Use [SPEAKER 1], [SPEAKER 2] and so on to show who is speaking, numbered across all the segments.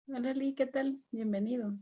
[SPEAKER 1] Hola Lee, ¿qué tal? Bienvenido.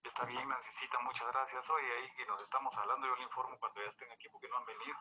[SPEAKER 2] Está bien, Nancecita, muchas gracias. Oye, ahí que nos estamos hablando, yo le informo cuando ya estén aquí porque no han venido.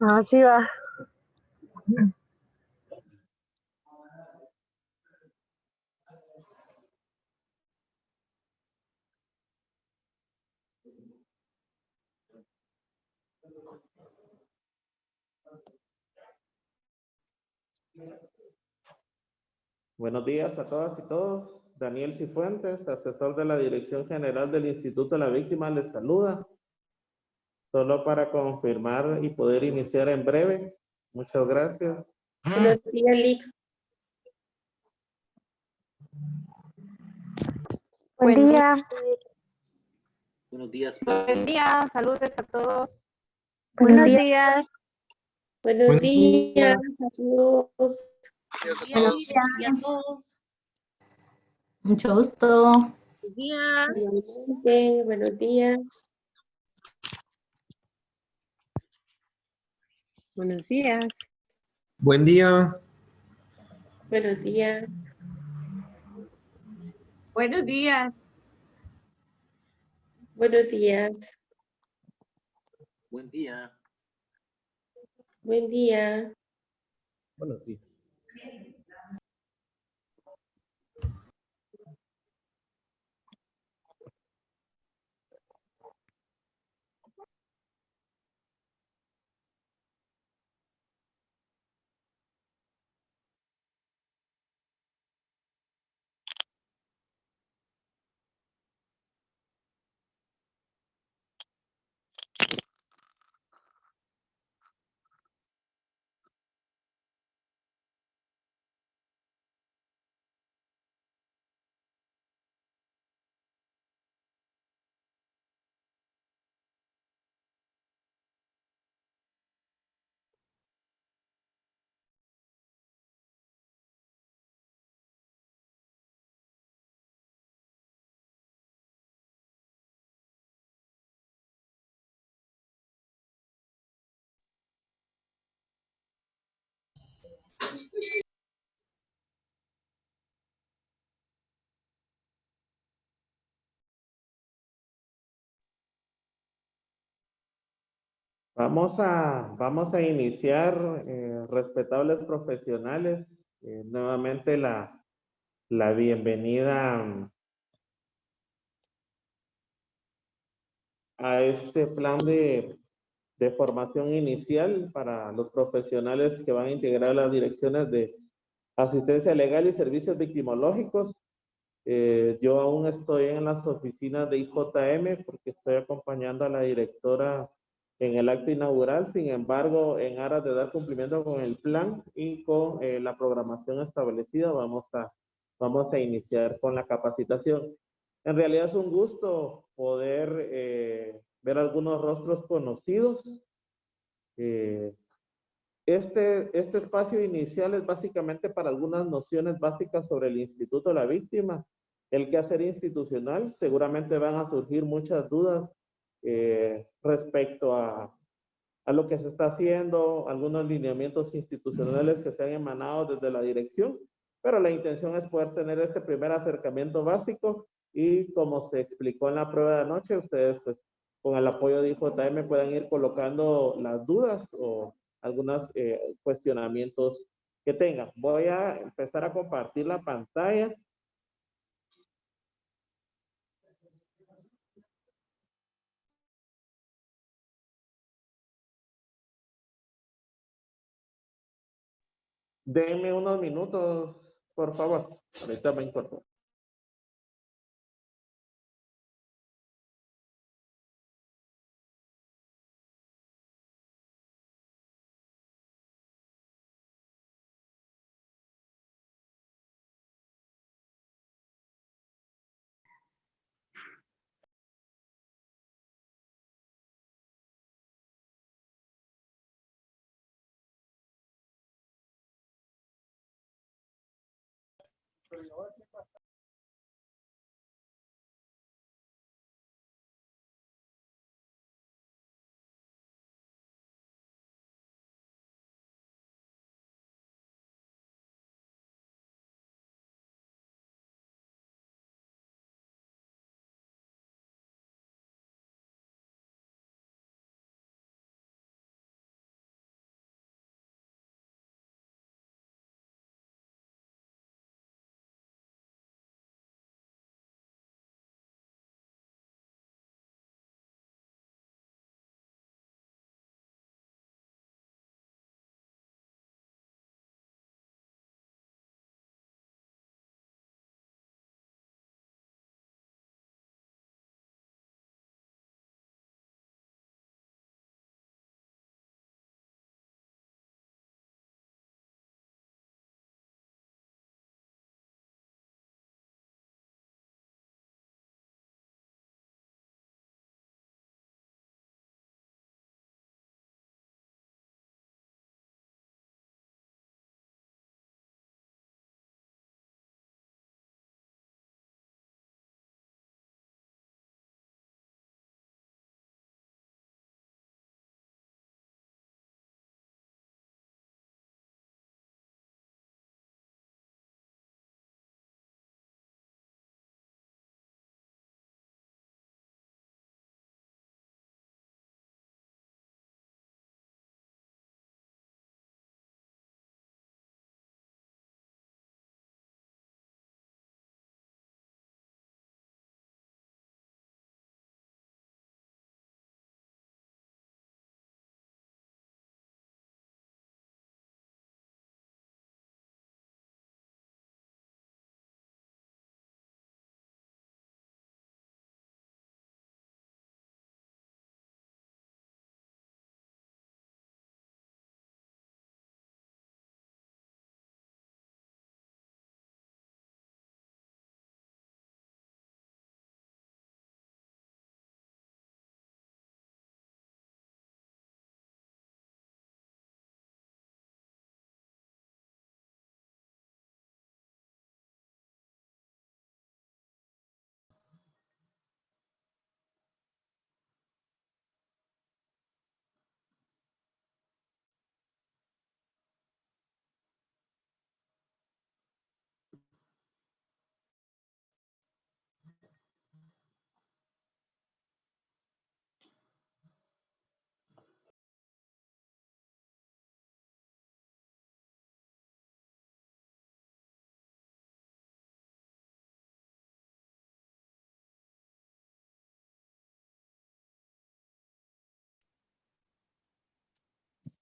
[SPEAKER 3] Así va.
[SPEAKER 4] Buenos días a todas y todos. Daniel Cifuentes, asesor de la Dirección General del Instituto de la Víctima, les saluda. Solo para confirmar y poder iniciar en breve. Muchas gracias.
[SPEAKER 5] Buenos días, Lick.
[SPEAKER 3] Buen día.
[SPEAKER 6] Buenos días.
[SPEAKER 7] Buen día, saludos a todos.
[SPEAKER 3] Buenos días.
[SPEAKER 5] Buenos días a todos.
[SPEAKER 1] Buenos días a todos. Mucho gusto.
[SPEAKER 7] Buenos días.
[SPEAKER 5] Igualmente, buenos días.
[SPEAKER 3] Buenos días.
[SPEAKER 8] Buen día.
[SPEAKER 5] Buenos días.
[SPEAKER 7] Buenos días.
[SPEAKER 5] Buenos días.
[SPEAKER 6] Buen día.
[SPEAKER 5] Buen día.
[SPEAKER 8] Buenos días.
[SPEAKER 4] Vamos a iniciar, respetables profesionales, nuevamente la bienvenida a este plan de formación inicial para los profesionales que van a integrar las direcciones de asistencia legal y servicios victimológicos. Yo aún estoy en las oficinas de IJM porque estoy acompañando a la directora en el acto inaugural. Sin embargo, en aras de dar cumplimiento con el plan y con la programación establecida, vamos a iniciar con la capacitación. En realidad es un gusto poder ver algunos rostros conocidos. Este espacio inicial es básicamente para algunas nociones básicas sobre el Instituto de la Víctima, el quehacer institucional. Seguramente van a surgir muchas dudas respecto a lo que se está haciendo, algunos lineamientos institucionales que se han emanado desde la dirección, pero la intención es poder tener este primer acercamiento básico y como se explicó en la prueba de anoche, ustedes pues con el apoyo de IJM puedan ir colocando las dudas o algunos cuestionamientos que tengan. Voy a empezar a compartir la pantalla. Denme unos minutos, por favor. Ahorita me incorporo.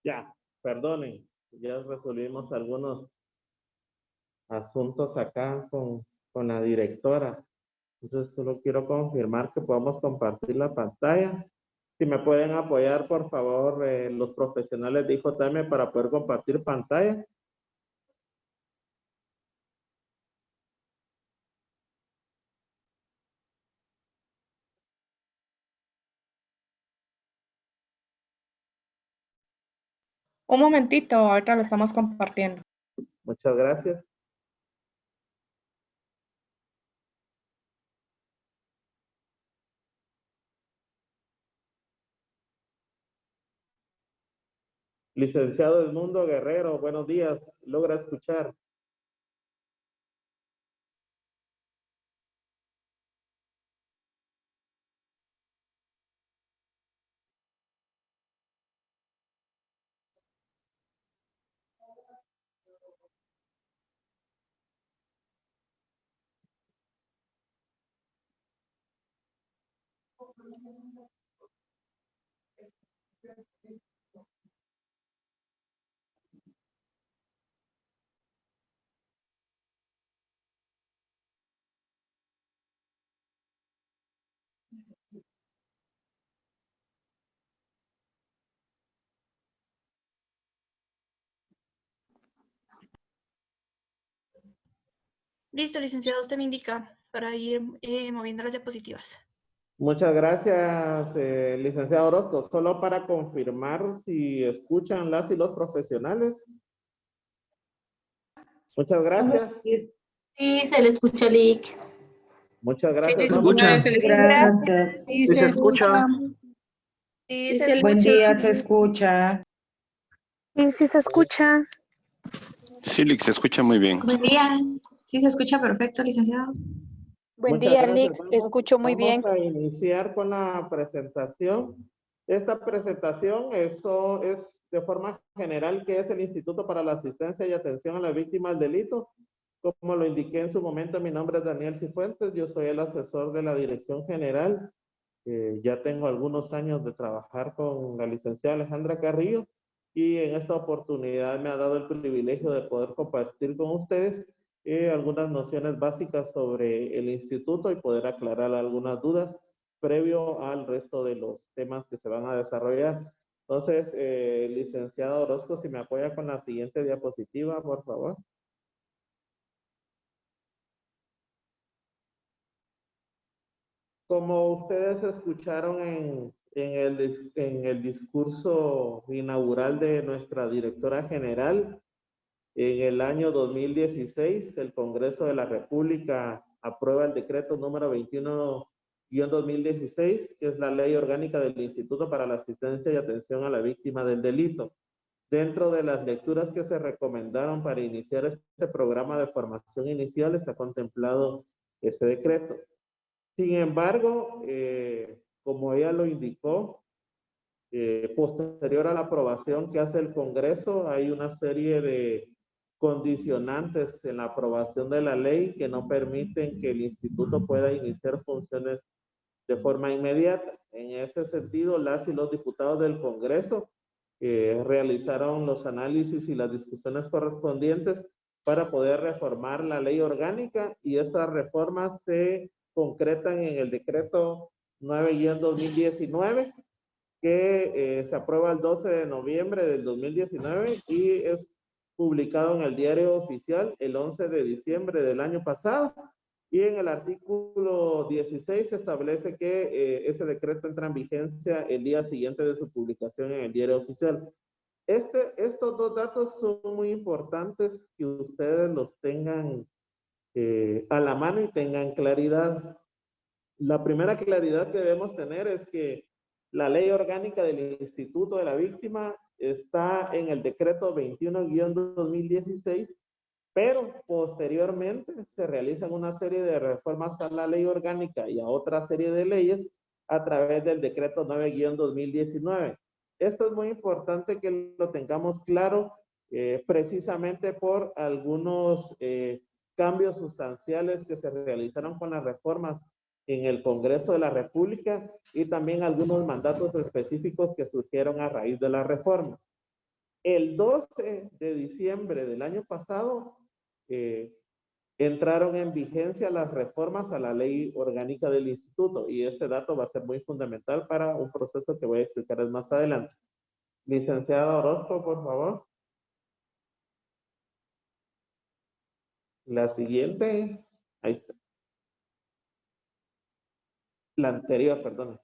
[SPEAKER 4] Ya, perdonen, ya resolvimos algunos asuntos acá con la directora. Entonces, solo quiero confirmar que podamos compartir la pantalla. Si me pueden apoyar, por favor, los profesionales de IJM para poder compartir pantalla.
[SPEAKER 7] Un momentito, ahorita lo estamos compartiendo.
[SPEAKER 4] Muchas gracias. Licenciado Edmundo Guerrero, buenos días. ¿Logra escuchar?
[SPEAKER 9] Listo, licenciado, usted me indica para ir moviendo las diapositivas.
[SPEAKER 4] Muchas gracias, licenciado Orozco. Solo para confirmar si escuchan las y los profesionales. Muchas gracias.
[SPEAKER 1] Sí, se le escucha, Lick.
[SPEAKER 4] Muchas gracias.
[SPEAKER 8] ¿Se escucha?
[SPEAKER 3] Gracias.
[SPEAKER 8] Sí, se escucha.
[SPEAKER 3] Sí, se
[SPEAKER 10] Buen
[SPEAKER 3] escucha.
[SPEAKER 10] día, se escucha.
[SPEAKER 3] Sí, sí se escucha.
[SPEAKER 11] Sí, Lick, se escucha muy bien.
[SPEAKER 1] Buen día. Sí, se escucha perfecto, licenciado.
[SPEAKER 3] Buen
[SPEAKER 4] Muchas
[SPEAKER 3] día,
[SPEAKER 4] gracias.
[SPEAKER 3] Lick. Escucho muy bien.
[SPEAKER 4] Vamos a iniciar con la presentación. Esta presentación eso es de forma general que es el Instituto para la Asistencia y Atención a las Víctimas del Delito. Como lo indiqué en su momento, mi nombre es Daniel Cifuentes, yo soy el asesor de la Dirección General. Ya tengo algunos años de trabajar con la licenciada Alejandra Carrillo y en esta oportunidad me ha dado el privilegio de poder compartir con ustedes algunas nociones básicas sobre el instituto y poder aclarar algunas dudas previo al resto de los temas que se van a desarrollar. Entonces, licenciado Orozco, si me apoya con la siguiente diapositiva, por favor. Como ustedes escucharon en el discurso inaugural de nuestra directora general, en el año 2016, el Congreso de la República aprueba el decreto número 21-2016, que es la ley orgánica del Instituto para la Asistencia y Atención a la Víctima del Delito. Dentro de las lecturas que se recomendaron para iniciar este programa de formación inicial está contemplado ese decreto. Sin embargo, como ella lo indicó, posterior a la aprobación que hace el Congreso, hay una serie de condicionantes en la aprobación de la ley que no permiten que el instituto pueda iniciar funciones de forma inmediata. En ese sentido, las y los diputados del Congreso realizaron los análisis y las discusiones correspondientes para poder reformar la ley orgánica y estas reformas se concretan en el decreto 9-2019 que se aprueba el 12 de noviembre del 2019 y es publicado en el Diario Oficial el 11 de diciembre del año pasado. Y en el artículo 16 se establece que ese decreto entra en vigencia el día siguiente de su publicación en el Diario Oficial. Estos dos datos son muy importantes que ustedes los tengan a la mano y tengan claridad. La primera claridad que debemos tener es que la ley orgánica del Instituto de la Víctima está en el decreto 21-2016, pero posteriormente se realizan una serie de reformas a la ley orgánica y a otra serie de leyes a través del decreto 9-2019. Esto es muy importante que lo tengamos claro precisamente por algunos cambios sustanciales que se realizaron con las reformas en el Congreso de la República y también algunos mandatos específicos que surgieron a raíz de la reforma. El 12 de diciembre del año pasado entraron en vigencia las reformas a la ley orgánica del instituto y este dato va a ser muy fundamental para un proceso que voy a explicarles más adelante. Licenciado Orozco, por favor. La siguiente. Ahí está. La anterior, perdón.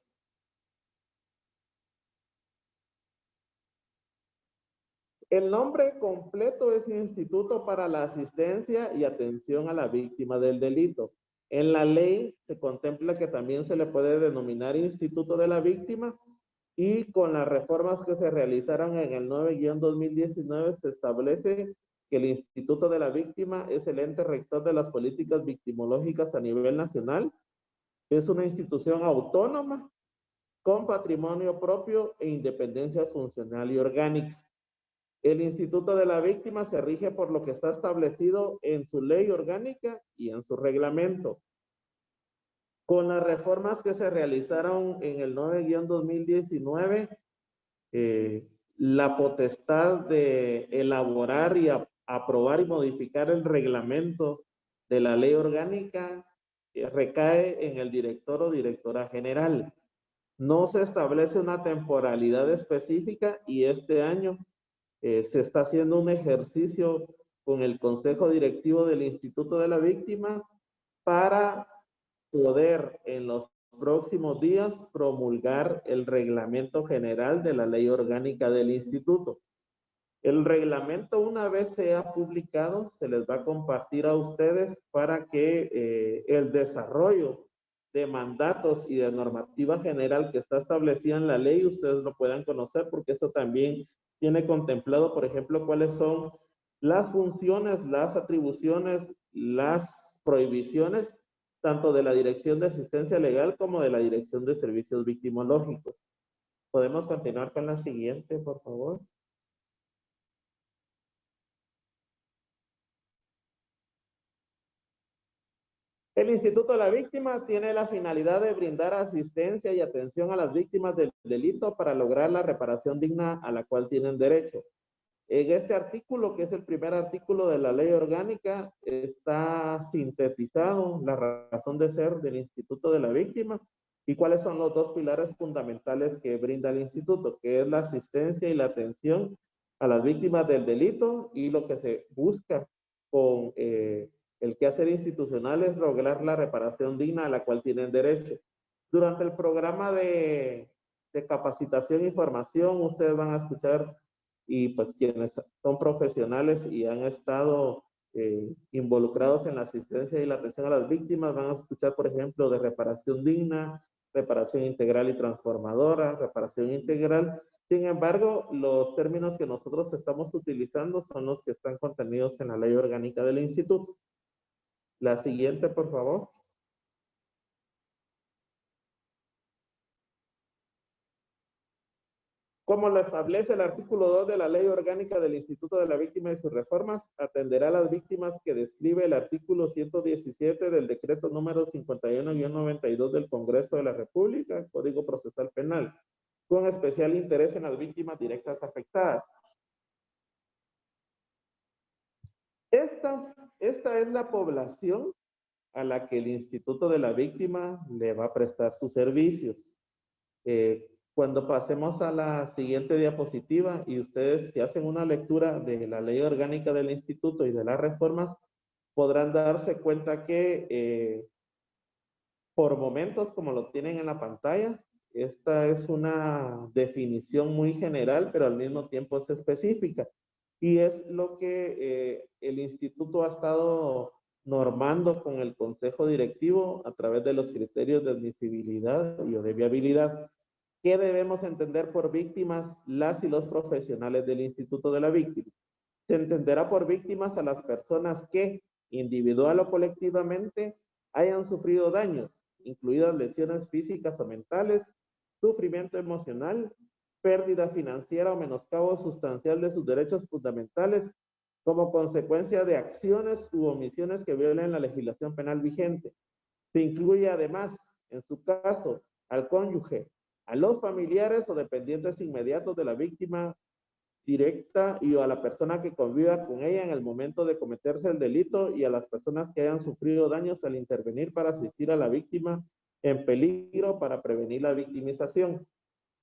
[SPEAKER 4] El nombre completo es Instituto para la Asistencia y Atención a la Víctima del Delito. En la ley se contempla que también se le puede denominar Instituto de la Víctima y con las reformas que se realizaron en el 9-2019 se establece que el Instituto de la Víctima es el ente rector de las políticas victimológicas a nivel nacional. Es una institución autónoma con patrimonio propio e independencia funcional y orgánica. El Instituto de la Víctima se rige por lo que está establecido en su ley orgánica y en su reglamento. Con las reformas que se realizaron en el 9-2019, la potestad de elaborar y aprobar y modificar el reglamento de la ley orgánica recae en el director o directora general. No se establece una temporalidad específica y este año se está haciendo un ejercicio con el Consejo Directivo del Instituto de la Víctima para poder en los próximos días promulgar el reglamento general de la ley orgánica del instituto. El reglamento, una vez sea publicado, se les va a compartir a ustedes para que el desarrollo de mandatos y de normativa general que está establecida en la ley, ustedes lo puedan conocer, porque esto también tiene contemplado, por ejemplo, cuáles son las funciones, las atribuciones, las prohibiciones, tanto de la Dirección de Asistencia Legal como de la Dirección de Servicios Victimológicos. ¿Podemos continuar con la siguiente, por favor? El Instituto de la Víctima tiene la finalidad de brindar asistencia y atención a las víctimas del delito para lograr la reparación digna a la cual tienen derecho. En este artículo, que es el primer artículo de la ley orgánica, está sintetizado la razón de ser del Instituto de la Víctima y cuáles son los dos pilares fundamentales que brinda el instituto, que es la asistencia y la atención a las víctimas del delito, y lo que se busca con el quehacer institucional es lograr la reparación digna a la cual tienen derecho. Durante el programa de capacitación y formación, ustedes van a escuchar, y pues quienes son profesionales y han estado involucrados en la asistencia y la atención a las víctimas, van a escuchar, por ejemplo, de reparación digna, reparación integral y transformadora, reparación integral. Sin embargo, los términos que nosotros estamos utilizando son los que están contenidos en la ley orgánica del instituto. La siguiente, por favor. Como lo establece el artículo 2 de la Ley Orgánica del Instituto de la Víctima y sus reformas, atenderá a las víctimas que describe el artículo 117 del decreto número 51-92 del Congreso de la República, Código Procesal Penal, con especial interés en las víctimas directas afectadas. Esta es la población a la que el Instituto de la Víctima le va a prestar sus servicios. Cuando pasemos a la siguiente diapositiva y ustedes si hacen una lectura de la ley orgánica del instituto y de las reformas, podrán darse cuenta que por momentos, como lo tienen en la pantalla, esta es una definición muy general, pero al mismo tiempo es específica. Y es lo que el instituto ha estado normando con el consejo directivo a través de los criterios de admisibilidad y de viabilidad. ¿Qué debemos entender por víctimas las y los profesionales del Instituto de la Víctima? Se entenderá por víctimas a las personas que, individual o colectivamente, hayan sufrido daños, incluidas lesiones físicas o mentales, sufrimiento emocional, pérdida financiera o menoscabo sustancial de sus derechos fundamentales, como consecuencia de acciones u omisiones que violen la legislación penal vigente. Se incluye además, en su caso, al cónyuge, a los familiares o dependientes inmediatos de la víctima directa y a la persona que conviva con ella en el momento de cometerse el delito y a las personas que hayan sufrido daños al intervenir para asistir a la víctima en peligro para prevenir la victimización.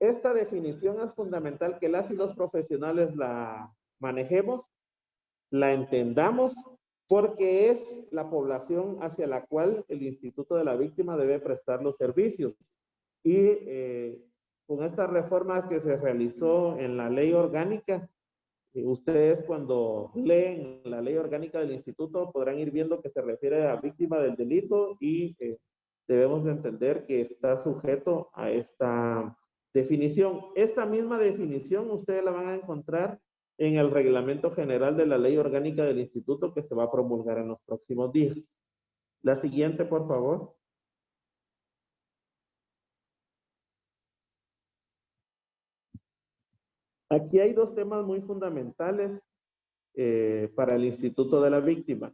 [SPEAKER 4] Esta definición es fundamental que las y los profesionales la manejemos, la entendamos, porque es la población hacia la cual el Instituto de la Víctima debe prestar los servicios. Y con esta reforma que se realizó en la ley orgánica, ustedes cuando leen la ley orgánica del instituto podrán ir viendo que se refiere a víctima del delito y debemos de entender que está sujeto a esta definición. Esta misma definición ustedes la van a encontrar en el Reglamento General de la Ley Orgánica del Instituto que se va a promulgar en los próximos días. La siguiente, por favor. Aquí hay dos temas muy fundamentales para el Instituto de la Víctima.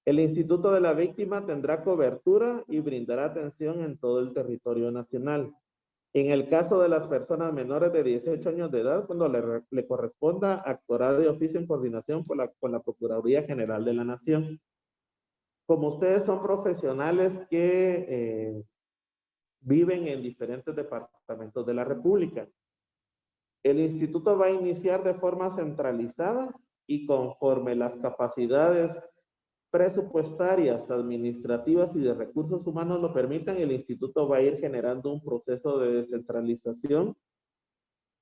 [SPEAKER 4] El Instituto de la Víctima tendrá cobertura y brindará atención en todo el territorio nacional. En el caso de las personas menores de 18 años de edad, cuando le corresponda, actuará de oficio en coordinación con la Procuraduría General de la Nación. Como ustedes son profesionales que viven en diferentes departamentos de la República, el instituto va a iniciar de forma centralizada y conforme las capacidades presupuestarias, administrativas y de recursos humanos lo permitan, el instituto va a ir generando un proceso de descentralización.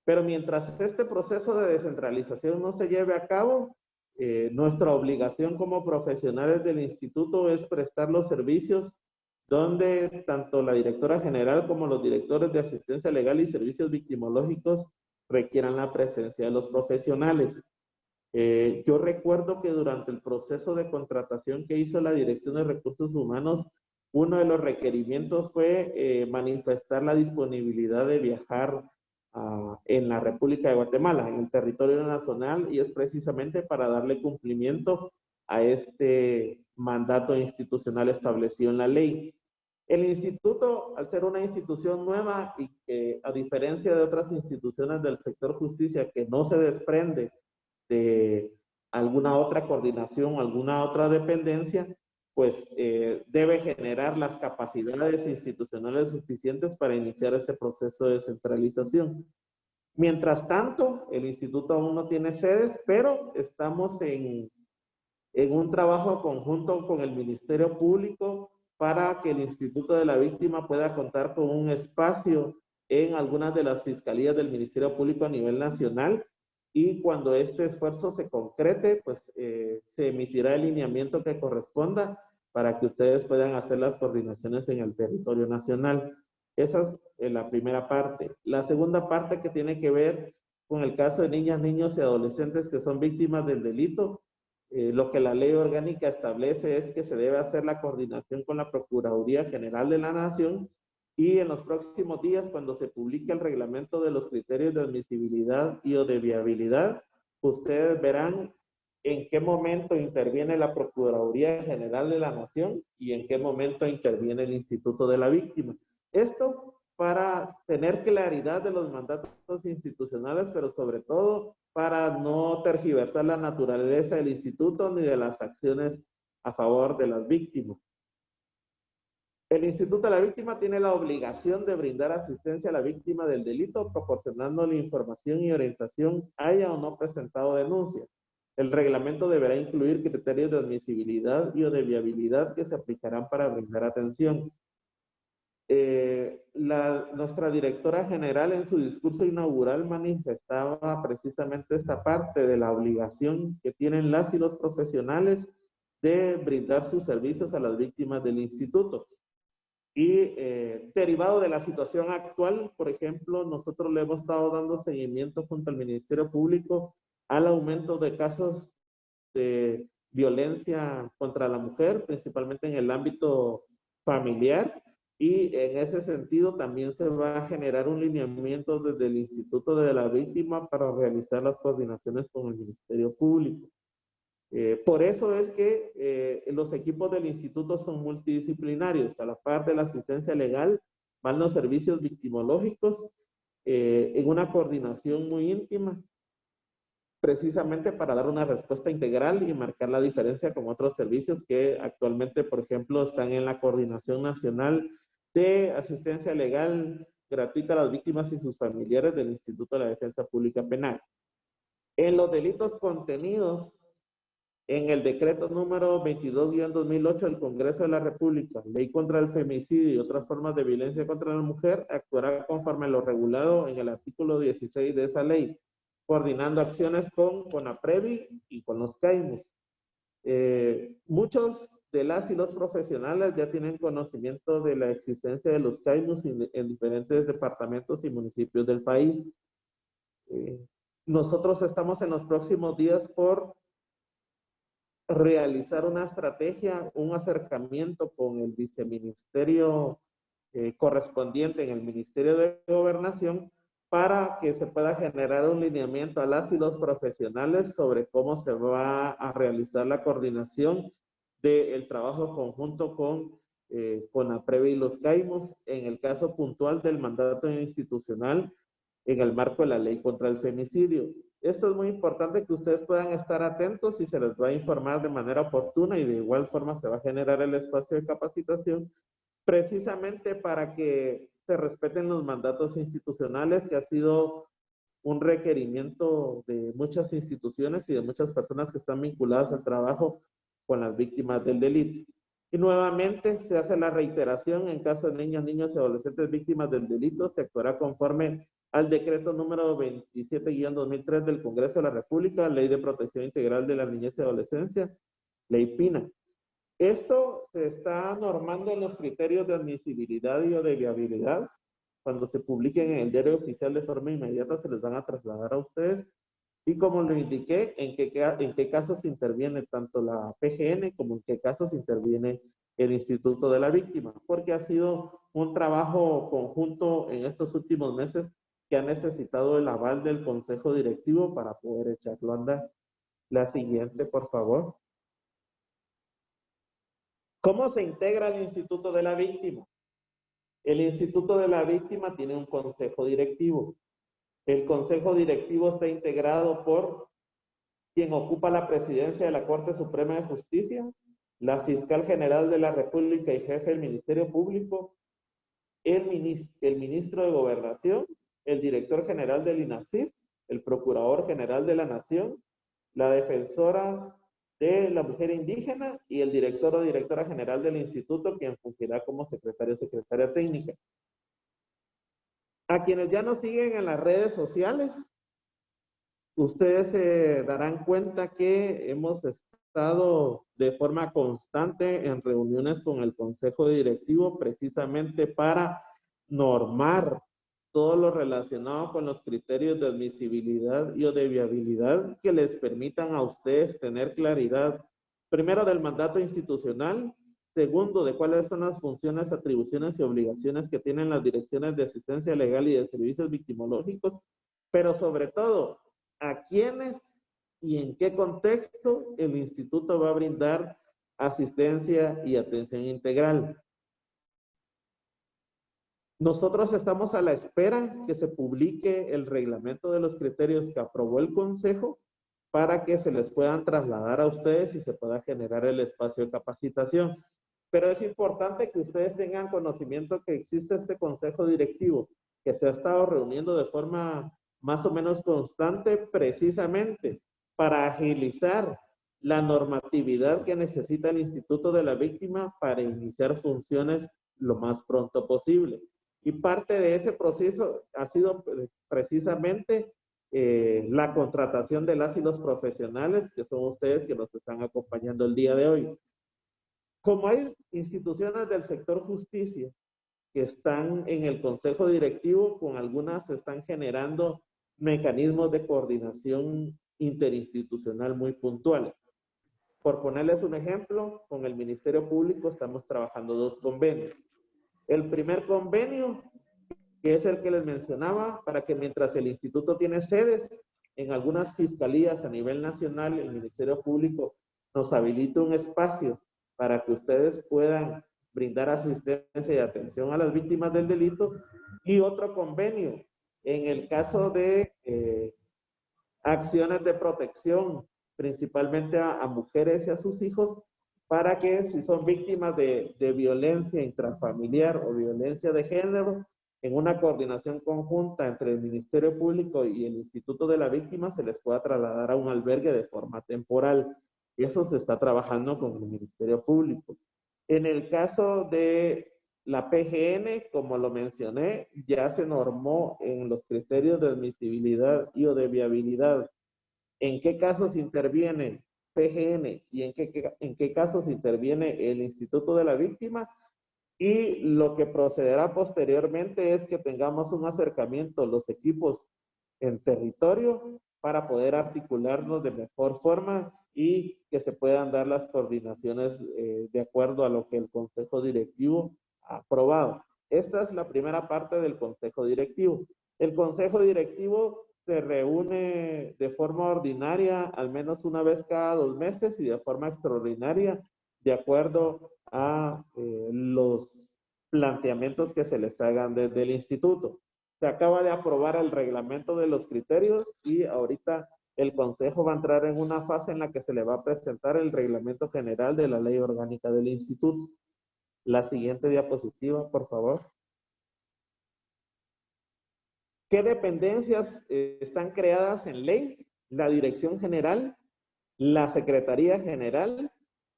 [SPEAKER 4] Pero mientras este proceso de descentralización no se lleve a cabo, nuestra obligación como profesionales del instituto es prestar los servicios donde tanto la directora general como los directores de asistencia legal y servicios victimológicos requieran la presencia de los profesionales. Yo recuerdo que durante el proceso de contratación que hizo la Dirección de Recursos Humanos, uno de los requerimientos fue manifestar la disponibilidad de viajar en la República de Guatemala, en el territorio nacional, y es precisamente para darle cumplimiento a este mandato institucional establecido en la ley. El instituto, al ser una institución nueva y que a diferencia de otras instituciones del sector justicia que no se desprende de alguna otra coordinación o alguna otra dependencia, pues debe generar las capacidades institucionales suficientes para iniciar ese proceso de descentralización. Mientras tanto, el instituto aún no tiene sedes, pero estamos en un trabajo conjunto con el Ministerio Público para que el Instituto de la Víctima pueda contar con un espacio en algunas de las fiscalías del Ministerio Público a nivel nacional. Y cuando este esfuerzo se concrete, pues se emitirá el lineamiento que corresponda para que ustedes puedan hacer las coordinaciones en el territorio nacional. Esa es la primera parte. La segunda parte que tiene que ver con el caso de niñas, niños y adolescentes que son víctimas del delito. Lo que la ley orgánica establece es que se debe hacer la coordinación con la Procuraduría General de la Nación. Y en los próximos días, cuando se publique el reglamento de los criterios de admisibilidad y o de viabilidad, ustedes verán en qué momento interviene la Procuraduría General de la Nación y en qué momento interviene el Instituto de la Víctima. Esto para tener claridad de los mandatos institucionales, pero sobre todo para no tergiversar la naturaleza del instituto ni de las acciones a favor de las víctimas. El Instituto de la Víctima tiene la obligación de brindar asistencia a la víctima del delito, proporcionándole información y orientación, haya o no presentado denuncia. El reglamento deberá incluir criterios de admisibilidad y o de viabilidad que se aplicarán para brindar atención. Nuestra directora general en su discurso inaugural manifestaba precisamente esta parte de la obligación que tienen las y los profesionales de brindar sus servicios a las víctimas del instituto. Y derivado de la situación actual, por ejemplo, nosotros le hemos estado dando seguimiento junto al Ministerio Público al aumento de casos de violencia contra la mujer, principalmente en el ámbito familiar, y en ese sentido también se va a generar un lineamiento desde el Instituto de la Víctima para realizar las coordinaciones con el Ministerio Público. Por eso es que los equipos del instituto son multidisciplinarios. A la par de la asistencia legal van los servicios victimológicos en una coordinación muy íntima precisamente para dar una respuesta integral y marcar la diferencia con otros servicios que actualmente, por ejemplo, están en la Coordinación Nacional de Asistencia Legal Gratuita a las Víctimas y sus familiares del Instituto de la Defensa Pública Penal. En los delitos contenidos en el decreto número 22-2008 del Congreso de la República, Ley contra el Femicidio y otras formas de violencia contra la mujer, actuará conforme a lo regulado en el artículo 16 de esa ley, coordinando acciones con CONAPREVI y con los CAIMUS. Muchos de las y los profesionales ya tienen conocimiento de la existencia de los CAIMUS en diferentes departamentos y municipios del país. Nosotros estamos en los próximos días por realizar una estrategia, un acercamiento con el viceministerio correspondiente en el Ministerio de Gobernación para que se pueda generar un lineamiento a las y los profesionales sobre cómo se va a realizar la coordinación del trabajo conjunto con CONAPREVI y los CAIMUS en el caso puntual del mandato institucional en el marco de la ley contra el femicidio. Esto es muy importante que ustedes puedan estar atentos y se les va a informar de manera oportuna y de igual forma se va a generar el espacio de capacitación precisamente para que se respeten los mandatos institucionales, que ha sido un requerimiento de muchas instituciones y de muchas personas que están vinculadas al trabajo con las víctimas del delito. Y nuevamente se hace la reiteración: en caso de niñas, niños y adolescentes víctimas del delito, se actuará conforme al decreto número 27-2003 del Congreso de la República, Ley de Protección Integral de la Niñez y Adolescencia, Ley PINA. Esto se está normando en los criterios de admisibilidad y o de viabilidad. Cuando se publiquen en el diario oficial de forma inmediata, se les van a trasladar a ustedes. Y como lo indiqué, en qué casos interviene tanto la PGN como en qué casos interviene el Instituto de la Víctima, porque ha sido un trabajo conjunto en estos últimos meses que ha necesitado el aval del Consejo Directivo para poder echarlo a andar. La siguiente, por favor. ¿Cómo se integra el Instituto de la Víctima? El Instituto de la Víctima tiene un consejo directivo. El consejo directivo está integrado por quien ocupa la presidencia de la Corte Suprema de Justicia, la fiscal general de la República y jefe del Ministerio Público, el ministro de Gobernación, el director general del INASIF, el procurador general de la Nación, la defensora de la mujer indígena y el director o directora general del instituto, quien fungirá como secretario o secretaria técnica. A quienes ya nos siguen en las redes sociales, ustedes se darán cuenta que hemos estado de forma constante en reuniones con el Consejo Directivo precisamente para normar todo lo relacionado con los criterios de admisibilidad y o de viabilidad que les permitan a ustedes tener claridad, primero, del mandato institucional, segundo, de cuáles son las funciones, atribuciones y obligaciones que tienen las direcciones de asistencia legal y de servicios victimológicos, pero sobre todo, a quiénes y en qué contexto el instituto va a brindar asistencia y atención integral. Nosotros estamos a la espera que se publique el reglamento de los criterios que aprobó el Consejo para que se les puedan trasladar a ustedes y se pueda generar el espacio de capacitación. Pero es importante que ustedes tengan conocimiento que existe este Consejo Directivo, que se ha estado reuniendo de forma más o menos constante precisamente para agilizar la normatividad que necesita el Instituto de la Víctima para iniciar funciones lo más pronto posible. Y parte de ese proceso ha sido precisamente la contratación de las y los profesionales, que son ustedes que nos están acompañando el día de hoy. Como hay instituciones del sector justicia que están en el Consejo Directivo, con algunas se están generando mecanismos de coordinación interinstitucional muy puntuales. Por ponerles un ejemplo, con el Ministerio Público estamos trabajando 2 convenios. El primer convenio, que es el que les mencionaba, para que mientras el instituto tiene sedes en algunas fiscalías a nivel nacional, el Ministerio Público nos habilita un espacio para que ustedes puedan brindar asistencia y atención a las víctimas del delito, y otro convenio en el caso de acciones de protección, principalmente a mujeres y a sus hijos, para que si son víctimas de violencia intrafamiliar o violencia de género, en una coordinación conjunta entre el Ministerio Público y el Instituto de la Víctima, se les pueda trasladar a un albergue de forma temporal. Y eso se está trabajando con el Ministerio Público. En el caso de la PGN, como lo mencioné, ya se normó en los criterios de admisibilidad y o de viabilidad en qué casos interviene PGN y en qué casos interviene el Instituto de la Víctima. Y lo que procederá posteriormente es que tengamos un acercamiento los equipos en territorio para poder articularnos de mejor forma y que se puedan dar las coordinaciones de acuerdo a lo que el Consejo Directivo ha aprobado. Esta es la primera parte del Consejo Directivo. El Consejo Directivo se reúne de forma ordinaria al menos una vez cada 2 meses y de forma extraordinaria de acuerdo a los planteamientos que se les hagan desde el instituto. Se acaba de aprobar el reglamento de los criterios y ahorita el Consejo va a entrar en una fase en la que se le va a presentar el reglamento general de la ley orgánica del instituto. La siguiente diapositiva, por favor. ¿Qué dependencias están creadas en ley? La Dirección General, la Secretaría General,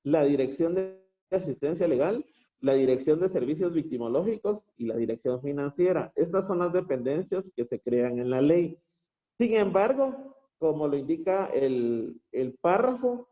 [SPEAKER 4] la Dirección de Asistencia Legal, la Dirección de Servicios Victimológicos y la Dirección Financiera. Estas son las dependencias que se crean en la ley. Sin embargo, como lo indica el párrafo,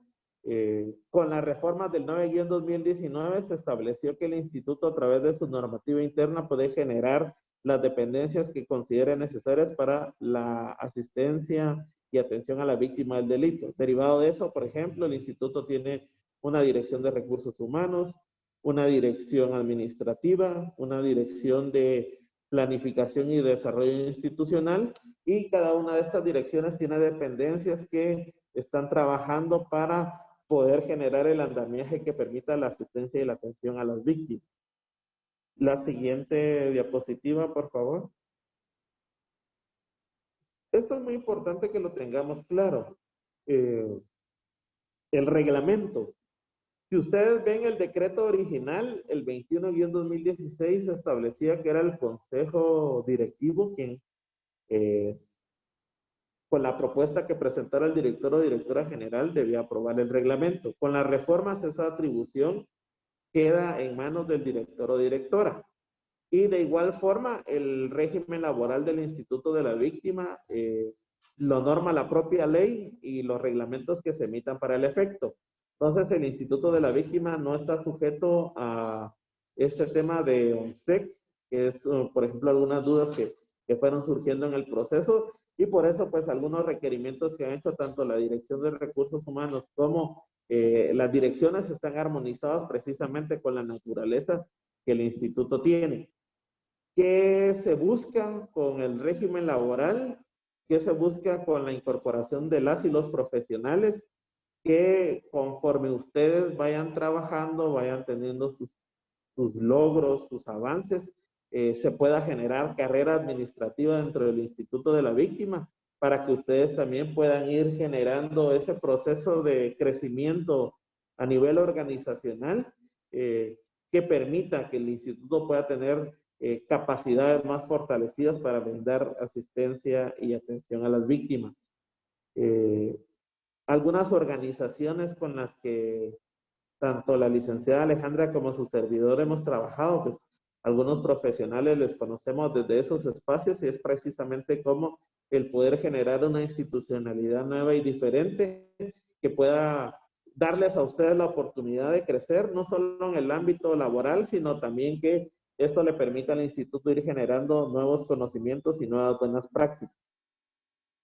[SPEAKER 4] con las reformas del 9-2019 se estableció que el instituto a través de su normativa interna puede generar las dependencias que considere necesarias para la asistencia y atención a la víctima del delito. Derivado de eso, por ejemplo, el instituto tiene una dirección de recursos humanos, una dirección administrativa, una dirección de planificación y desarrollo institucional, y cada una de estas direcciones tiene dependencias que están trabajando para poder generar el andamiaje que permita la asistencia y la atención a las víctimas. La siguiente diapositiva, por favor. Esto es muy importante que lo tengamos claro. El reglamento. Si ustedes ven el decreto original, el 21-2016 establecía que era el Consejo Directivo quien, con la propuesta que presentara el director o directora general, debía aprobar el reglamento. Con las reformas, esa atribución queda en manos del director o directora. Y de igual forma, el régimen laboral del Instituto de la Víctima lo norma la propia ley y los reglamentos que se emitan para el efecto. Entonces, el Instituto de la Víctima no está sujeto a este tema de ONSEC, que es, por ejemplo, algunas dudas que fueron surgiendo en el proceso, y por eso, pues, algunos requerimientos que han hecho tanto la Dirección de Recursos Humanos como las direcciones están armonizadas precisamente con la naturaleza que el instituto tiene. ¿Qué se busca con el régimen laboral? ¿Qué se busca con la incorporación de las y los profesionales? Que conforme ustedes vayan trabajando, vayan teniendo sus logros, sus avances, se pueda generar carrera administrativa dentro del Instituto de la Víctima, para que ustedes también puedan ir generando ese proceso de crecimiento a nivel organizacional que permita que el instituto pueda tener capacidades más fortalecidas para brindar asistencia y atención a las víctimas. Algunas organizaciones con las que tanto la licenciada Alejandra como su servidor hemos trabajado, pues algunos profesionales les conocemos desde esos espacios, y es precisamente como el poder generar una institucionalidad nueva y diferente que pueda darles a ustedes la oportunidad de crecer, no solo en el ámbito laboral, sino también que esto le permita al instituto ir generando nuevos conocimientos y nuevas buenas prácticas.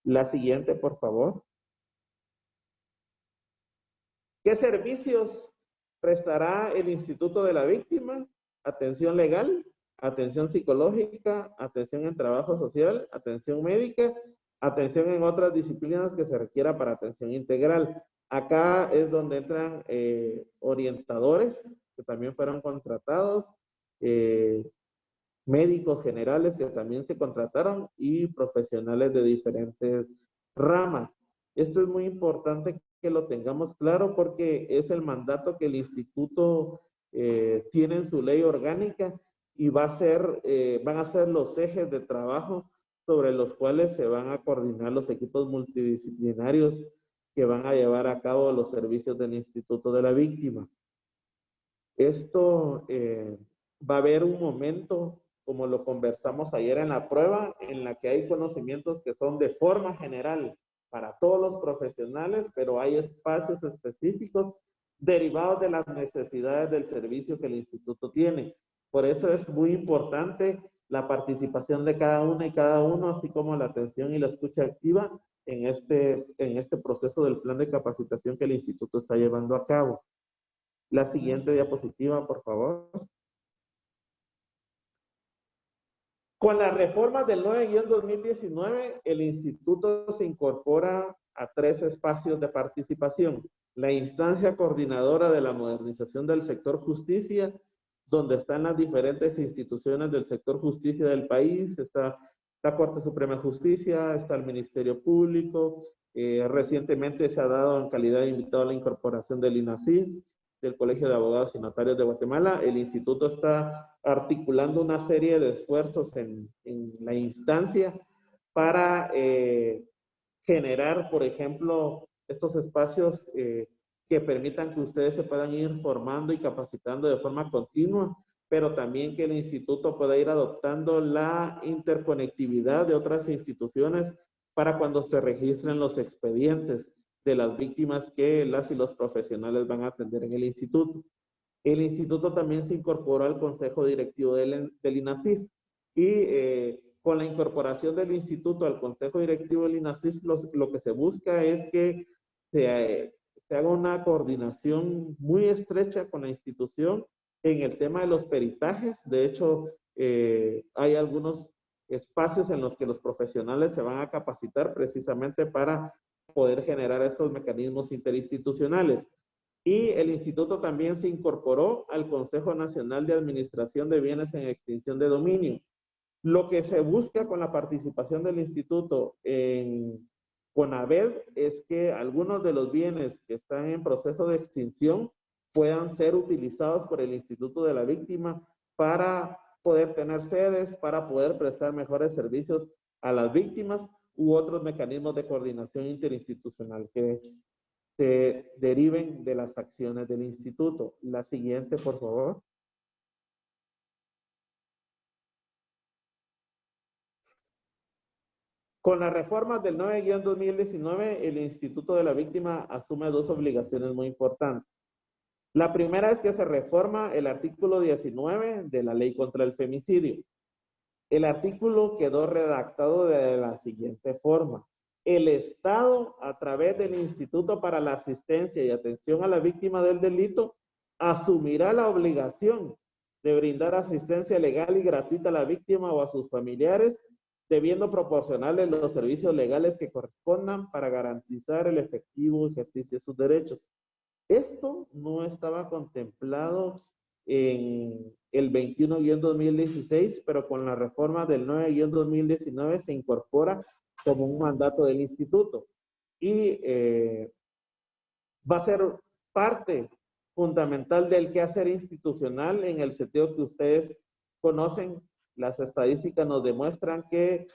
[SPEAKER 4] La siguiente, por favor. ¿Qué servicios prestará el Instituto de la Víctima? Atención legal, atención psicológica, atención en trabajo social, atención médica, atención en otras disciplinas que se requiera para atención integral. Acá es donde entran orientadores que también fueron contratados, médicos generales que también se contrataron y profesionales de diferentes ramas. Esto es muy importante que lo tengamos claro porque es el mandato que el instituto tiene en su ley orgánica y van a ser los ejes de trabajo sobre los cuales se van a coordinar los equipos multidisciplinarios que van a llevar a cabo los servicios del Instituto de la Víctima. Esto va a haber un momento, como lo conversamos ayer en la prueba, en la que hay conocimientos que son de forma general para todos los profesionales, pero hay espacios específicos derivados de las necesidades del servicio que el instituto tiene. Por eso es muy importante la participación de cada una y cada uno, así como la atención y la escucha activa en este proceso del plan de capacitación que el instituto está llevando a cabo. La siguiente diapositiva, por favor. Con las reformas del 9-2019, el instituto se incorpora a 3 espacios de participación. La instancia coordinadora de la modernización del sector justicia, donde están las diferentes instituciones del sector justicia del país. Está la Corte Suprema de Justicia, está el Ministerio Público. Recientemente se ha dado en calidad de invitado a la incorporación del INACIF, del Colegio de Abogados y Notarios de Guatemala. El instituto está articulando una serie de esfuerzos en la instancia para generar, por ejemplo, estos espacios que permitan que ustedes se puedan ir formando y capacitando de forma continua, pero también que el instituto pueda ir adoptando la interconectividad de otras instituciones para cuando se registren los expedientes de las víctimas que las y los profesionales van a atender en el instituto. El instituto también se incorporó al Consejo Directivo del INACIF y con la incorporación del instituto al Consejo Directivo del INACIF lo que se busca es que se haga una coordinación muy estrecha con la institución en el tema de los peritajes. De hecho, hay algunos espacios en los que los profesionales se van a capacitar precisamente para poder generar estos mecanismos interinstitucionales. Y el instituto también se incorporó al Consejo Nacional de Administración de Bienes en Extinción de Dominio. Lo que se busca con la participación del instituto en CONAVED es que algunos de los bienes que están en proceso de extinción puedan ser utilizados por el Instituto de la Víctima para poder tener sedes, para poder prestar mejores servicios a las víctimas u otros mecanismos de coordinación interinstitucional que se deriven de las acciones del instituto. La siguiente, por favor. Con las reformas del 9-2019, el Instituto de la Víctima asume 2 obligaciones muy importantes. La primera es que se reforma el artículo 19 de la Ley contra el Femicidio. El artículo quedó redactado de la siguiente forma. El Estado, a través del Instituto para la Asistencia y Atención a la Víctima del Delito, asumirá la obligación de brindar asistencia legal y gratuita a la víctima o a sus familiares, debiendo proporcionarles los servicios legales que correspondan para garantizar el efectivo ejercicio de sus derechos. Esto no estaba contemplado en el 21-2016, pero con la reforma del 9-2019 se incorpora como un mandato del instituto. Y va a ser parte fundamental del quehacer institucional en el sentido que ustedes conocen. Las estadísticas nos demuestran que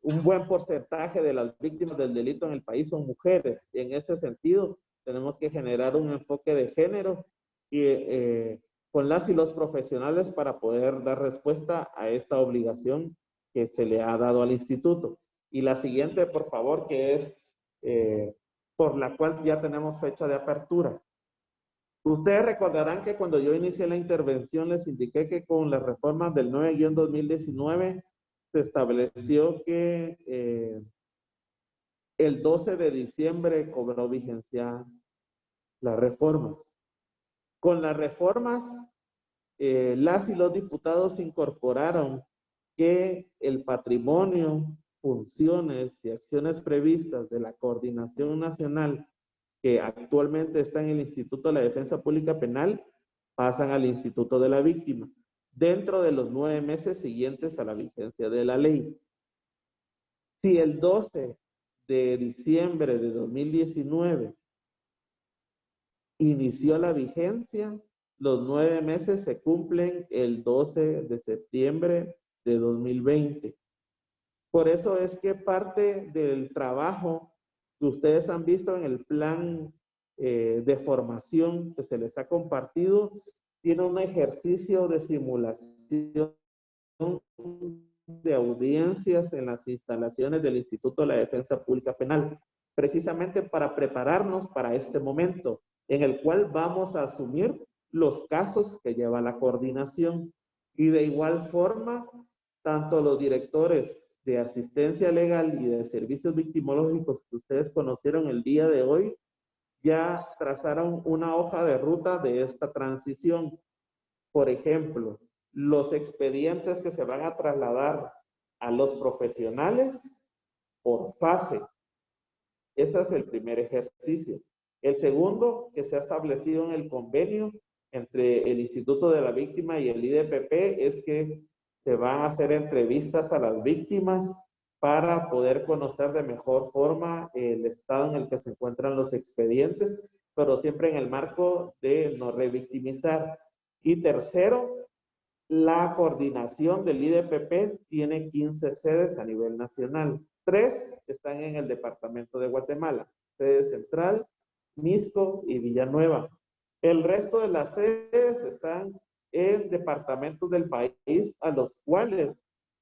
[SPEAKER 4] un buen porcentaje de las víctimas del delito en el país son mujeres. Y en ese sentido, tenemos que generar un enfoque de género y con las y los profesionales para poder dar respuesta a esta obligación que se le ha dado al instituto. Y la siguiente, por favor, que es por la cual ya tenemos fecha de apertura. Ustedes recordarán que cuando yo inicié la intervención les indiqué que con las reformas del 9-2019 se estableció que el 12 de diciembre cobró vigencia las reformas. Con las reformas, las y los diputados incorporaron que el patrimonio, funciones y acciones previstas de la Coordinación Nacional que actualmente está en el Instituto de la Defensa Pública Penal pasan al Instituto de la Víctima dentro de los 9 meses siguientes a la vigencia de la ley. Si el 12 de diciembre de 2019 inició la vigencia, los 9 meses se cumplen el 12 de septiembre de 2020. Por eso es que parte del trabajo que ustedes han visto en el plan de formación que se les ha compartido, tiene un ejercicio de simulación de audiencias en las instalaciones del Instituto de la Defensa Pública Penal, precisamente para prepararnos para este momento, en el cual vamos a asumir los casos que lleva la coordinación. Y de igual forma, tanto los directores de asistencia legal y de servicios victimológicos que ustedes conocieron el día de hoy, ya trazaron una hoja de ruta de esta transición. Por ejemplo, los expedientes que se van a trasladar a los profesionales por fase. Ese es el primer ejercicio. El segundo, que se ha establecido en el convenio entre el Instituto de la Víctima y el IDPP, es que se van a hacer entrevistas a las víctimas para poder conocer de mejor forma el estado en el que se encuentran los expedientes, pero siempre en el marco de no revictimizar. Y tercero, la coordinación del IDPP tiene 15 sedes a nivel nacional. 3 están en el departamento de Guatemala, sede central, Misco y Villanueva. El resto de las sedes están en departamentos del país a los cuales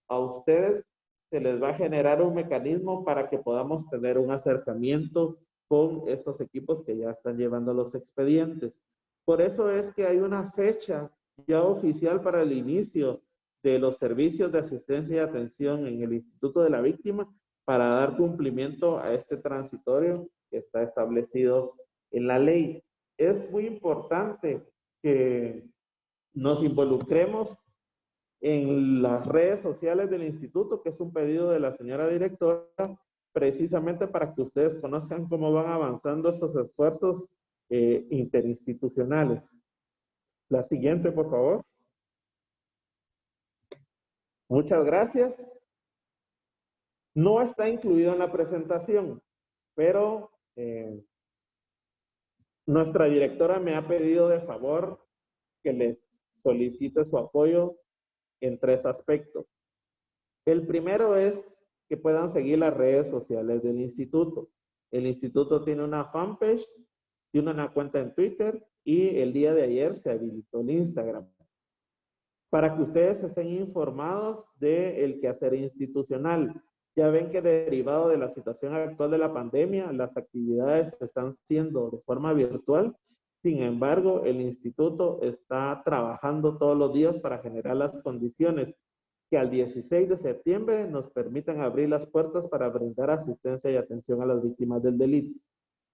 [SPEAKER 4] a ustedes se les va a generar un mecanismo para que podamos tener un acercamiento con estos equipos que ya están llevando los expedientes. Por eso es que hay una fecha ya oficial para el inicio de los servicios de asistencia y atención en el Instituto de la Víctima para dar cumplimiento a este transitorio que está establecido en la ley. Es muy importante que nos involucremos en las redes sociales del instituto, que es un pedido de la señora directora, precisamente para que ustedes conozcan cómo van avanzando estos esfuerzos interinstitucionales. La siguiente, por favor. Muchas gracias. No está incluido en la presentación, pero nuestra directora me ha pedido de favor que les solicite su apoyo en 3 aspectos. El primero es que puedan seguir las redes sociales del instituto. El instituto tiene una fanpage, tiene una cuenta en Twitter y el día de ayer se habilitó el Instagram. Para que ustedes estén informados del quehacer institucional. Ya ven que derivado de la situación actual de la pandemia, las actividades se están haciendo de forma virtual. Sin embargo, el instituto está trabajando todos los días para generar las condiciones que al 16 de septiembre nos permitan abrir las puertas para brindar asistencia y atención a las víctimas del delito.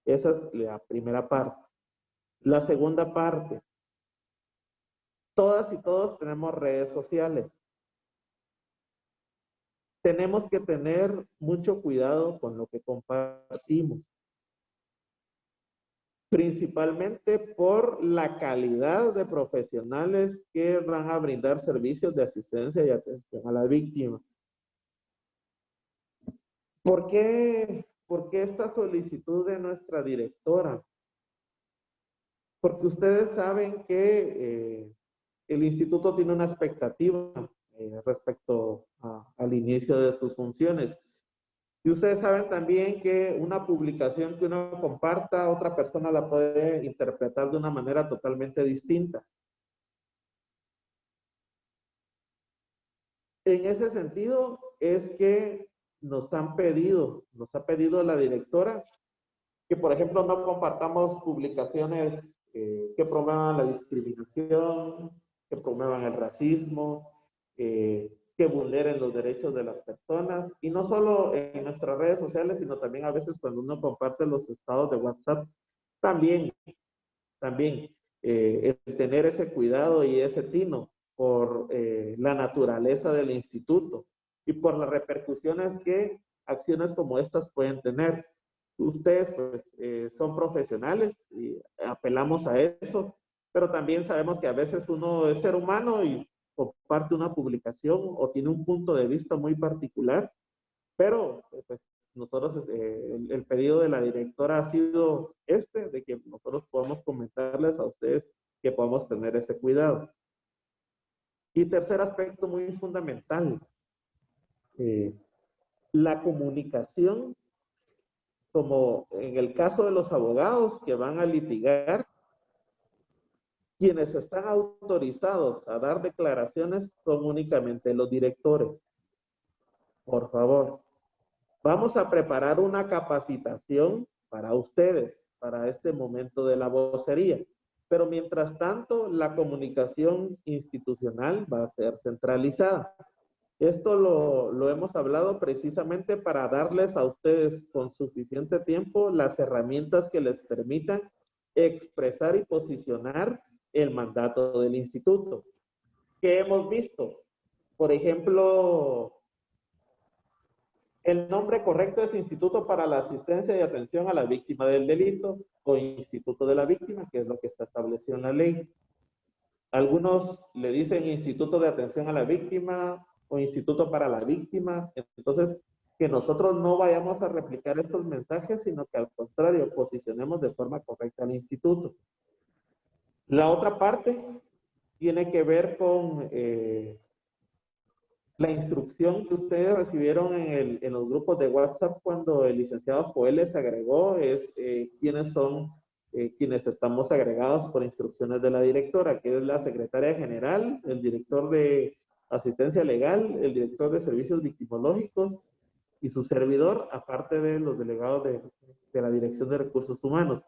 [SPEAKER 4] Esa es la primera parte. La segunda parte. Todas y todos tenemos redes sociales. Tenemos que tener mucho cuidado con lo que compartimos. Principalmente por la calidad de profesionales que van a brindar servicios de asistencia y atención a la víctima. ¿Por qué esta solicitud de nuestra directora? Porque ustedes saben que el instituto tiene una expectativa respecto al inicio de sus funciones. Y ustedes saben también que una publicación que uno comparta, otra persona la puede interpretar de una manera totalmente distinta. En ese sentido es que nos ha pedido la directora que, por ejemplo, no compartamos publicaciones que promuevan la discriminación, que promuevan el racismo, que vulneren los derechos de las personas, y no solo en nuestras redes sociales, sino también a veces cuando uno comparte los estados de WhatsApp, también el tener ese cuidado y ese tino por la naturaleza del instituto y por las repercusiones que acciones como estas pueden tener. Ustedes pues son profesionales y apelamos a eso, pero también sabemos que a veces uno es ser humano y comparte una publicación o tiene un punto de vista muy particular, pero pues, nosotros, el pedido de la directora ha sido de que nosotros podamos comentarles a ustedes que podamos tener ese cuidado. Y tercer aspecto muy fundamental, la comunicación, como en el caso de los abogados que van a litigar, quienes están autorizados a dar declaraciones son únicamente los directores. Por favor, vamos a preparar una capacitación para ustedes, para este momento de la vocería. Pero mientras tanto, la comunicación institucional va a ser centralizada. Esto lo hemos hablado precisamente para darles a ustedes con suficiente tiempo las herramientas que les permitan expresar y posicionar el mandato del instituto. ¿Qué hemos visto? Por ejemplo, el nombre correcto es Instituto para la Asistencia y Atención a la Víctima del Delito o Instituto de la Víctima, que es lo que está establecido en la ley. Algunos le dicen Instituto de Atención a la Víctima o Instituto para la Víctima. Entonces, que nosotros no vayamos a replicar estos mensajes, sino que al contrario, posicionemos de forma correcta al instituto. La otra parte tiene que ver con la instrucción que ustedes recibieron en los grupos de WhatsApp cuando el licenciado Joel les agregó, es quiénes son quienes estamos agregados por instrucciones de la directora, que es la secretaria general, el director de asistencia legal, el director de servicios victimológicos y su servidor, aparte de los delegados de la Dirección de Recursos Humanos.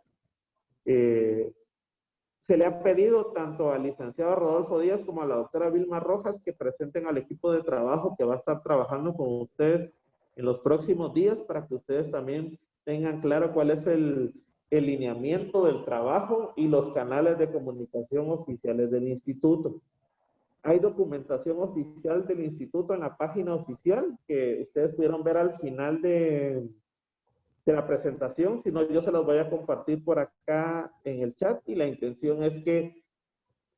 [SPEAKER 4] Se le ha pedido tanto al licenciado Rodolfo Díaz como a la doctora Vilma Rojas que presenten al equipo de trabajo que va a estar trabajando con ustedes en los próximos días para que ustedes también tengan claro cuál es el lineamiento del trabajo y los canales de comunicación oficiales del instituto. Hay documentación oficial del instituto en la página oficial que ustedes pudieron ver al final de la presentación, si no yo se los voy a compartir por acá en el chat y la intención es que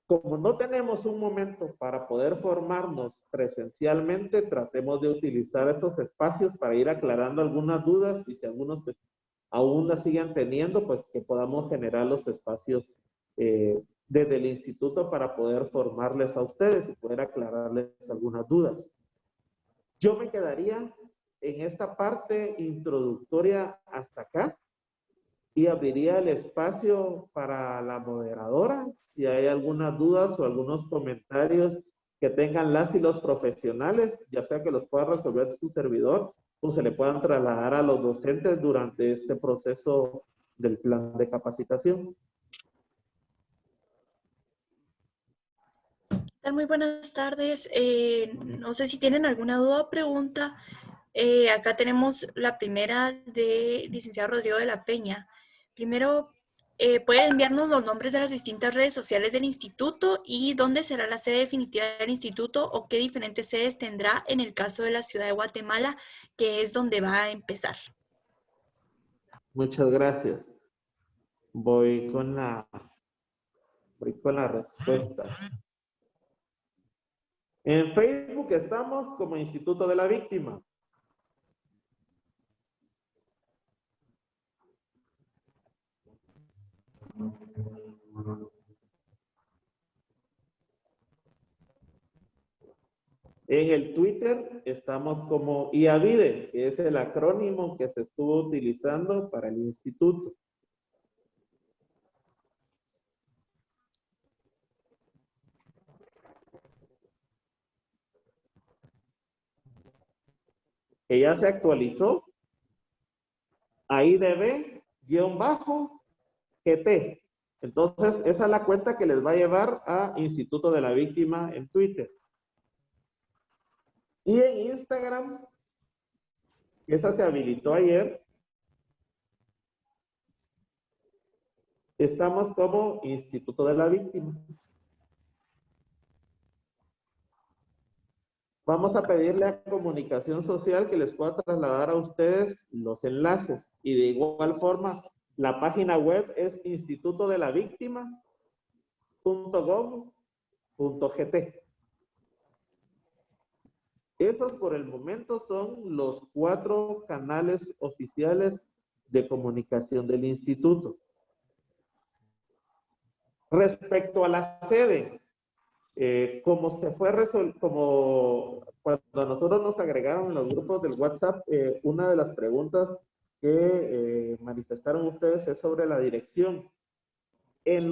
[SPEAKER 4] como no tenemos un momento para poder formarnos presencialmente, tratemos de utilizar estos espacios para ir aclarando algunas dudas y si algunos pues, aún las sigan teniendo, pues que podamos generar los espacios desde el instituto para poder formarles a ustedes y poder aclararles algunas dudas. Yo me quedaría en esta parte introductoria hasta acá y abriría el espacio para la moderadora si hay algunas dudas o algunos comentarios que tengan las y los profesionales, ya sea que los pueda resolver su servidor o se le puedan trasladar a los docentes durante este proceso del plan de capacitación.
[SPEAKER 9] Muy buenas tardes. No sé si tienen alguna duda o pregunta. Acá tenemos la primera de licenciado Rodrigo de la Peña. Primero, ¿puede enviarnos los nombres de las distintas redes sociales del instituto y dónde será la sede definitiva del instituto o qué diferentes sedes tendrá en el caso de la ciudad de Guatemala, que es donde va a empezar?
[SPEAKER 4] Muchas gracias. Voy con la respuesta. En Facebook estamos como Instituto de la Víctima. En el Twitter estamos como IAVIDE, que es el acrónimo que se estuvo utilizando para el instituto. Que ya se actualizó. AIDB-GT. Entonces, esa es la cuenta que les va a llevar a Instituto de la Víctima en Twitter. Y en Instagram, esa se habilitó ayer, estamos como Instituto de la Víctima. Vamos a pedirle a Comunicación Social que les pueda trasladar a ustedes los enlaces. Y de igual forma, la página web es institutodelavíctima.gov.gt. Esos por el momento son los 4 canales oficiales de comunicación del instituto. Respecto a la sede, como cuando a nosotros nos agregaron en los grupos del WhatsApp, una de las preguntas que manifestaron ustedes es sobre la dirección. En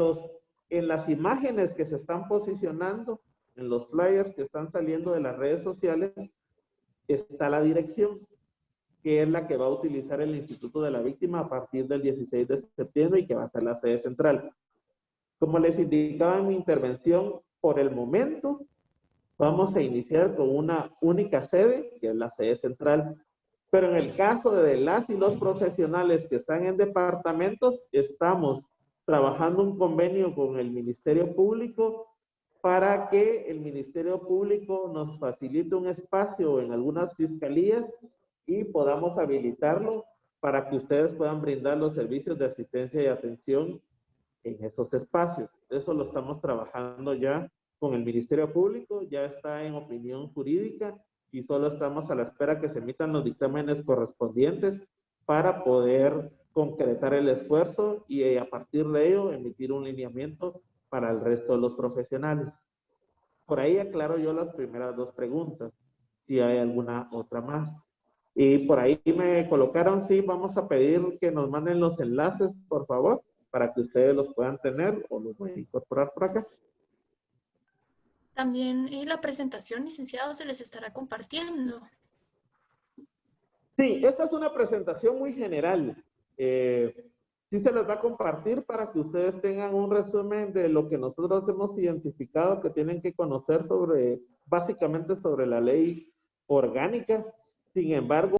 [SPEAKER 4] las imágenes que se están posicionando, en los flyers que están saliendo de las redes sociales, está la dirección, que es la que va a utilizar el Instituto de la Víctima a partir del 16 de septiembre y que va a ser la sede central. Como les indicaba en mi intervención, por el momento vamos a iniciar con una única sede, que es la sede central. Pero en el caso de las y los profesionales que están en departamentos, estamos trabajando un convenio con el Ministerio Público para que el Ministerio Público nos facilite un espacio en algunas fiscalías y podamos habilitarlo para que ustedes puedan brindar los servicios de asistencia y atención en esos espacios. Eso lo estamos trabajando ya con el Ministerio Público, ya está en opinión jurídica y solo estamos a la espera que se emitan los dictámenes correspondientes para poder concretar el esfuerzo y a partir de ello emitir un lineamiento para el resto de los profesionales. Por ahí aclaro yo las primeras 2 preguntas, si hay alguna otra más. Y por ahí me colocaron, sí, vamos a pedir que nos manden los enlaces, por favor, para que ustedes los puedan tener o los voy a incorporar por acá.
[SPEAKER 9] También la presentación, licenciado, se les estará compartiendo.
[SPEAKER 4] Sí, esta es una presentación muy general. Sí se les va a compartir para que ustedes tengan un resumen de lo que nosotros hemos identificado que tienen que conocer básicamente sobre la ley orgánica. Sin embargo,